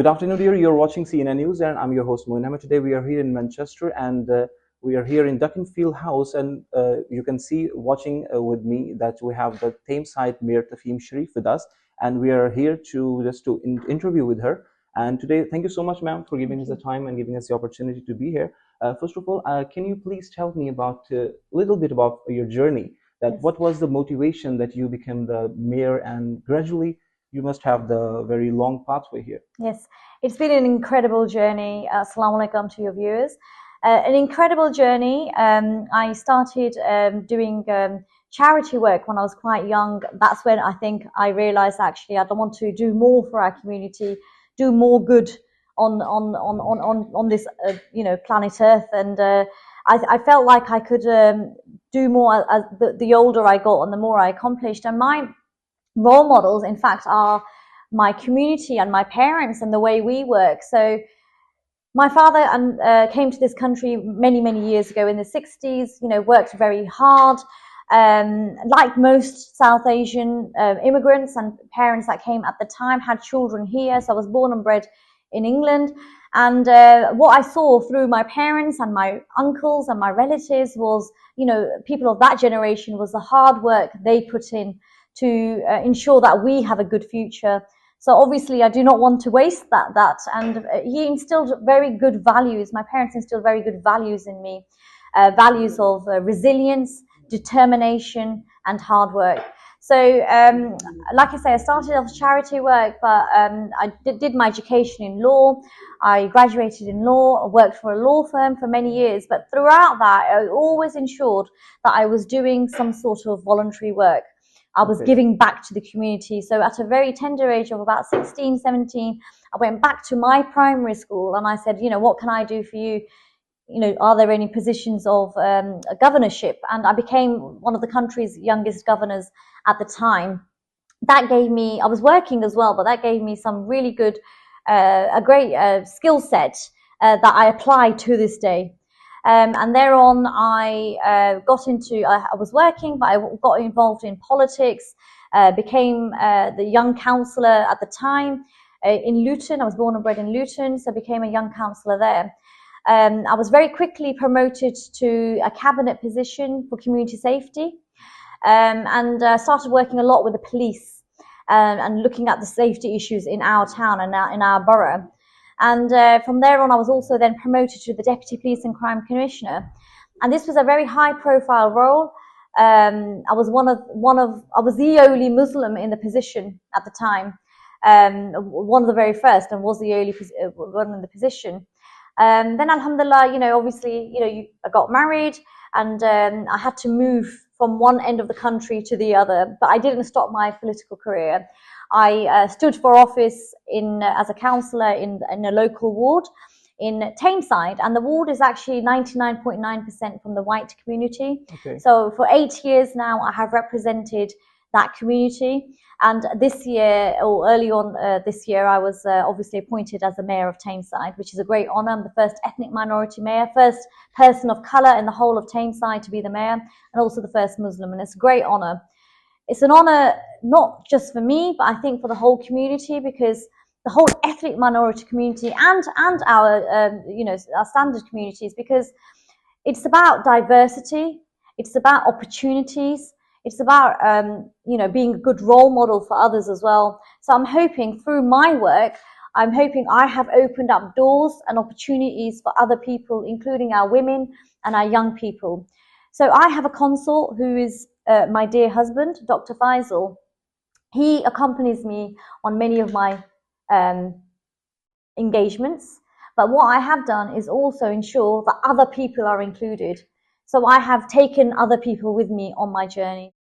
Good afternoon, dear. You're watching CNI News, and I'm your host, Moeen Ahmed. Today, we are here in Manchester, and we are here in Duckenfield House, and you can see watching with me that we have the Tameside Mayor Tafheem Sharif with us, and we are here to interview with her. And today, thank you so much, ma'am, for giving us the time and giving us the opportunity to be here. First of all, can you please tell me about a little bit about your journey? That Yes. what was the motivation that you became the mayor, and gradually you must have the very long pathway here. Yes, it's been an incredible journey. Assalamu alaikum to your viewers. An incredible journey. I started doing charity work when I was quite young. That's when I think I realized actually I don't want to do more for our community, do more good on this planet Earth, and I felt like I could do more as the older I got and the more I accomplished. And my role models, in fact, are my community and my parents and the way we work. So my father came to this country many years ago in the 60s, worked very hard. Like most South Asian immigrants and parents that came at the time, had children here. So I was born and bred in England. And what I saw through my parents and my uncles and my relatives was, people of that generation, was the hard work they put in to ensure that we have a good future. So obviously I do not want to waste that. And he instilled very good values. My parents instilled very good values in me, values of resilience, determination, and hard work. So like I say, I started off charity work, but I did my education in law. I graduated in law. I worked for a law firm for many years, but throughout that, I always ensured that I was doing some sort of voluntary work. I was giving back to the community. So at a very tender age of about 16, 17, I went back to my primary school and I said, what can I do for you? Are there any positions of governorship? And I became one of the country's youngest governors at the time. That gave me, I was working as well, but that gave me some really good, a great skill set that I apply to this day. And thereon I was working, but I got involved in politics, became the young councillor at the time in Luton. I was born and bred in Luton, so I became a young councillor there. I was very quickly promoted to a cabinet position for community safety, and started working a lot with the police and looking at the safety issues in our town and in our borough. And from there on, I was also then promoted to the Deputy Police and Crime Commissioner. And this was a very high-profile role. I was the only Muslim in the position at the time, one of the very first, and was the only one in the position. Then, alhamdulillah, obviously, I got married, and I had to move from one end of the country to the other. But I didn't stop my political career. I stood for office as a councillor in a local ward in Tameside, and the ward is actually 99.9% from the white community. Okay. So for 8 years now, I have represented that community. And this year, or early on this year, I was obviously appointed as the mayor of Tameside, which is a great honour. I'm the first ethnic minority mayor, first person of colour in the whole of Tameside to be the mayor, and also the first Muslim, and it's a great honour. It's an honour not just for me, but I think for the whole community, because the whole ethnic minority community and our our standard communities, because it's about diversity, it's about opportunities, it's about being a good role model for others as well. So I'm hoping through my work, I have opened up doors and opportunities for other people, including our women and our young people. So I have a consort who is my dear husband, Dr. Faisal. He accompanies me on many of my engagements. But what I have done is also ensure that other people are included. So I have taken other people with me on my journey.